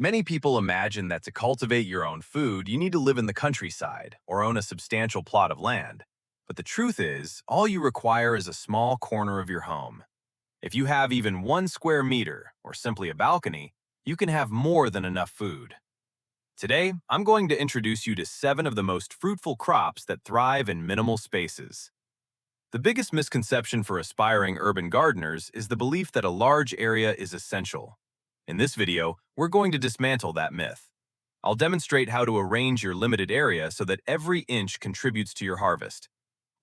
Many people imagine that to cultivate your own food, you need to live in the countryside or own a substantial plot of land. But the truth is, all you require is a small corner of your home. If you have even 1 square meter or simply a balcony, you can have more than enough food. Today, I'm going to introduce you to 7 of the most fruitful crops that thrive in minimal spaces. The biggest misconception for aspiring urban gardeners is the belief that a large area is essential. In this video, we're going to dismantle that myth. I'll demonstrate how to arrange your limited area so that every inch contributes to your harvest.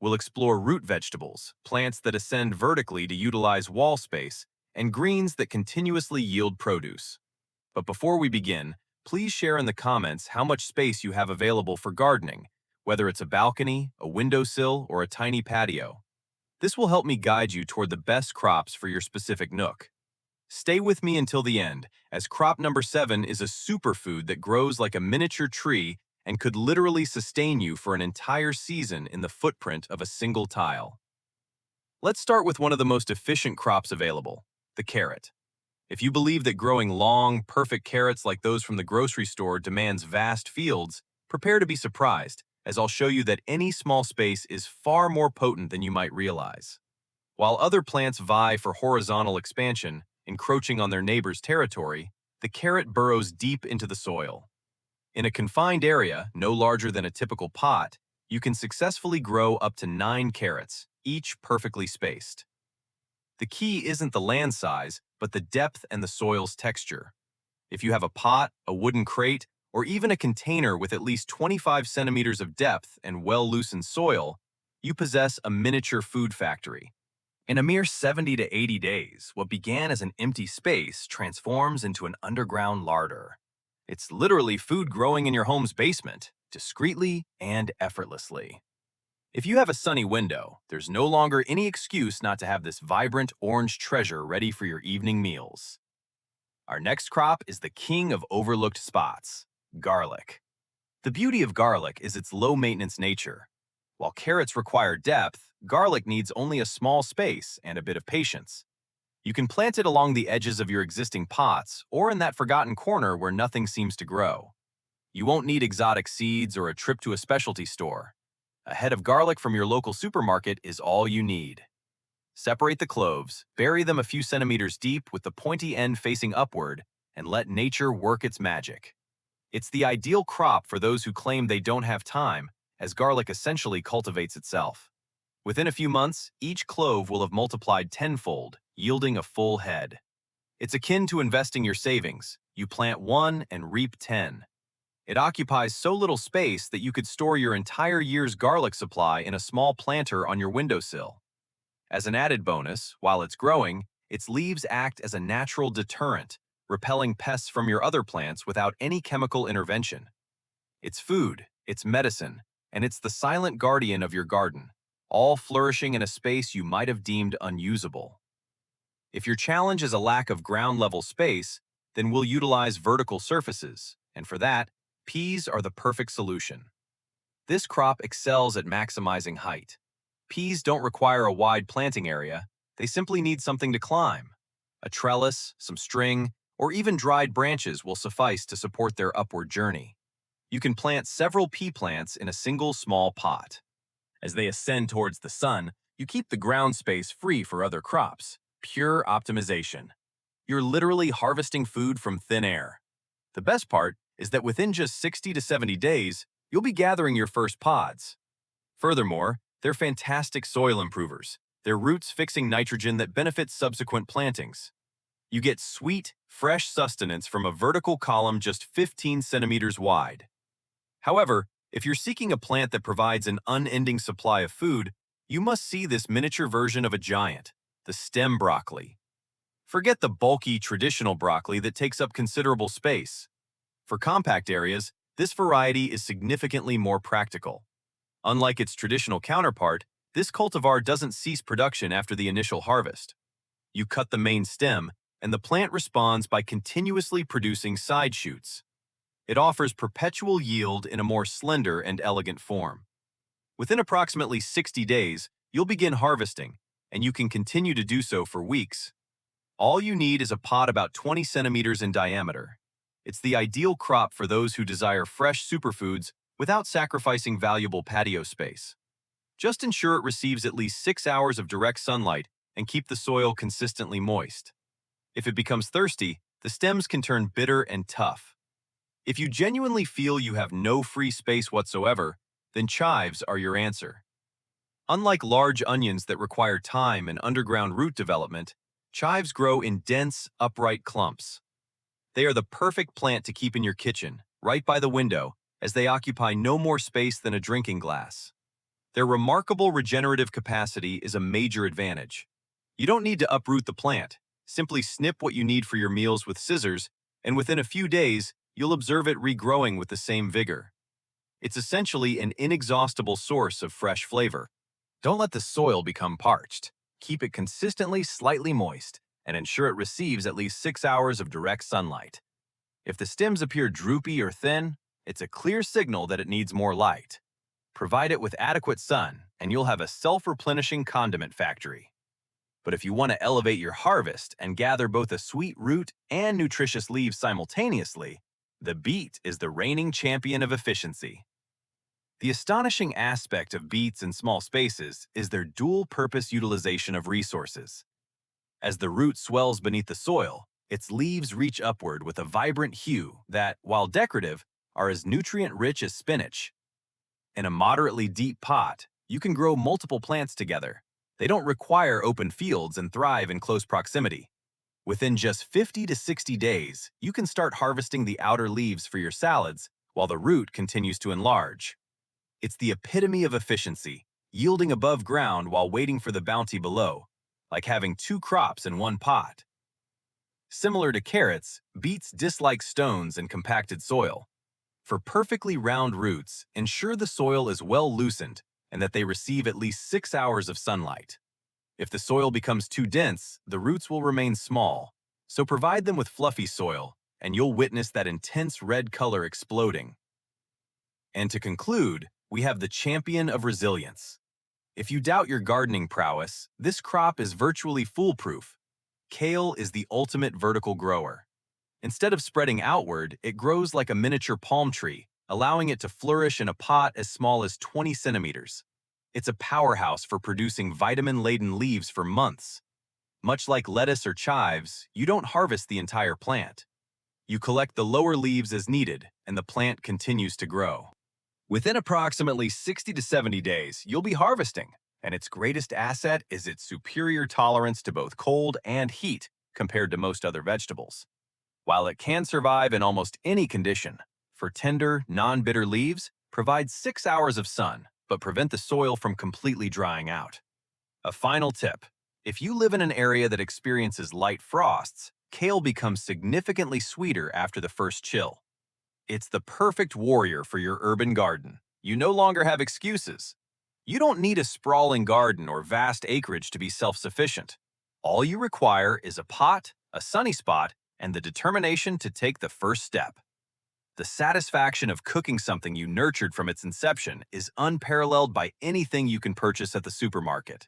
We'll explore root vegetables, plants that ascend vertically to utilize wall space, and greens that continuously yield produce. But before we begin, please share in the comments how much space you have available for gardening, whether it's a balcony, a windowsill, or a tiny patio. This will help me guide you toward the best crops for your specific nook. Stay with me until the end, as crop number 7 is a superfood that grows like a miniature tree and could literally sustain you for an entire season in the footprint of a single tile. Let's start with one of the most efficient crops available, the carrot. If you believe that growing long, perfect carrots like those from the grocery store demands vast fields, prepare to be surprised, as I'll show you that any small space is far more potent than you might realize. While other plants vie for horizontal expansion, encroaching on their neighbor's territory, the carrot burrows deep into the soil. In a confined area, no larger than a typical pot, you can successfully grow up to 9 carrots, each perfectly spaced. The key isn't the land size, but the depth and the soil's texture. If you have a pot, a wooden crate, or even a container with at least 25 centimeters of depth and well-loosened soil, you possess a miniature food factory. In a mere 70 to 80 days, what began as an empty space transforms into an underground larder. It's literally food growing in your home's basement, discreetly and effortlessly. If you have a sunny window, there's no longer any excuse not to have this vibrant orange treasure ready for your evening meals. Our next crop is the king of overlooked spots, garlic. The beauty of garlic is its low-maintenance nature. While carrots require depth, garlic needs only a small space and a bit of patience. You can plant it along the edges of your existing pots or in that forgotten corner where nothing seems to grow. You won't need exotic seeds or a trip to a specialty store. A head of garlic from your local supermarket is all you need. Separate the cloves, bury them a few centimeters deep with the pointy end facing upward, and let nature work its magic. It's the ideal crop for those who claim they don't have time, as garlic essentially cultivates itself. Within a few months, each clove will have multiplied tenfold, yielding a full head. It's akin to investing your savings. You plant 1 and reap 10. It occupies so little space that you could store your entire year's garlic supply in a small planter on your windowsill. As an added bonus, while it's growing, its leaves act as a natural deterrent, repelling pests from your other plants without any chemical intervention. It's food, it's medicine, and it's the silent guardian of your garden, all flourishing in a space you might have deemed unusable. If your challenge is a lack of ground-level space, then we'll utilize vertical surfaces, and for that, peas are the perfect solution. This crop excels at maximizing height. Peas don't require a wide planting area, they simply need something to climb. A trellis, some string, or even dried branches will suffice to support their upward journey. You can plant several pea plants in a single small pot. As they ascend towards the sun, you keep the ground space free for other crops. Pure optimization. You're literally harvesting food from thin air. The best part is that within just 60 to 70 days, you'll be gathering your first pods. Furthermore, they're fantastic soil improvers, their roots fixing nitrogen that benefits subsequent plantings. You get sweet, fresh sustenance from a vertical column just 15 centimeters wide. However, if you're seeking a plant that provides an unending supply of food, you must see this miniature version of a giant, the stem broccoli. Forget the bulky, traditional broccoli that takes up considerable space. For compact areas, this variety is significantly more practical. Unlike its traditional counterpart, this cultivar doesn't cease production after the initial harvest. You cut the main stem, and the plant responds by continuously producing side shoots. It offers perpetual yield in a more slender and elegant form. Within approximately 60 days, you'll begin harvesting, and you can continue to do so for weeks. All you need is a pot about 20 centimeters in diameter. It's the ideal crop for those who desire fresh superfoods without sacrificing valuable patio space. Just ensure it receives at least 6 hours of direct sunlight and keep the soil consistently moist. If it becomes thirsty, the stems can turn bitter and tough. If you genuinely feel you have no free space whatsoever, then chives are your answer. Unlike large onions that require time and underground root development, chives grow in dense, upright clumps. They are the perfect plant to keep in your kitchen, right by the window, as they occupy no more space than a drinking glass. Their remarkable regenerative capacity is a major advantage. You don't need to uproot the plant. Simply snip what you need for your meals with scissors, and within a few days, you'll observe it regrowing with the same vigor. It's essentially an inexhaustible source of fresh flavor. Don't let the soil become parched. Keep it consistently slightly moist, and ensure it receives at least 6 hours of direct sunlight. If the stems appear droopy or thin, it's a clear signal that it needs more light. Provide it with adequate sun, and you'll have a self-replenishing condiment factory. But if you want to elevate your harvest and gather both a sweet root and nutritious leaves simultaneously, the beet is the reigning champion of efficiency. The astonishing aspect of beets in small spaces is their dual-purpose utilization of resources. As the root swells beneath the soil, its leaves reach upward with a vibrant hue that, while decorative, are as nutrient-rich as spinach. In a moderately deep pot, you can grow multiple plants together. They don't require open fields and thrive in close proximity. Within just 50 to 60 days, you can start harvesting the outer leaves for your salads while the root continues to enlarge. It's the epitome of efficiency, yielding above ground while waiting for the bounty below, like having 2 crops in one pot. Similar to carrots, beets dislike stones and compacted soil. For perfectly round roots, ensure the soil is well loosened and that they receive at least 6 hours of sunlight. If the soil becomes too dense, the roots will remain small, so provide them with fluffy soil, and you'll witness that intense red color exploding. And to conclude, we have the champion of resilience. If you doubt your gardening prowess, this crop is virtually foolproof. Kale is the ultimate vertical grower. Instead of spreading outward, it grows like a miniature palm tree, allowing it to flourish in a pot as small as 20 centimeters. It's a powerhouse for producing vitamin-laden leaves for months. Much like lettuce or chives, you don't harvest the entire plant. You collect the lower leaves as needed, and the plant continues to grow. Within approximately 60 to 70 days, you'll be harvesting, and its greatest asset is its superior tolerance to both cold and heat compared to most other vegetables. While it can survive in almost any condition, for tender, non-bitter leaves, provide 6 hours of sun, but prevent the soil from completely drying out. A final tip: if you live in an area that experiences light frosts, kale becomes significantly sweeter after the first chill. It's the perfect warrior for your urban garden. You no longer have excuses. You don't need a sprawling garden or vast acreage to be self-sufficient. All you require is a pot, a sunny spot, and the determination to take the first step. The satisfaction of cooking something you nurtured from its inception is unparalleled by anything you can purchase at the supermarket.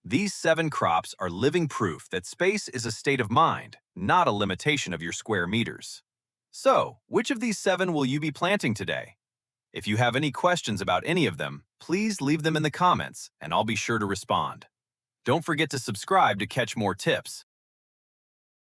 These 7 crops are living proof that space is a state of mind, not a limitation of your square meters. So, which of these 7 will you be planting today? If you have any questions about any of them, please leave them in the comments, and I'll be sure to respond. Don't forget to subscribe to catch more tips.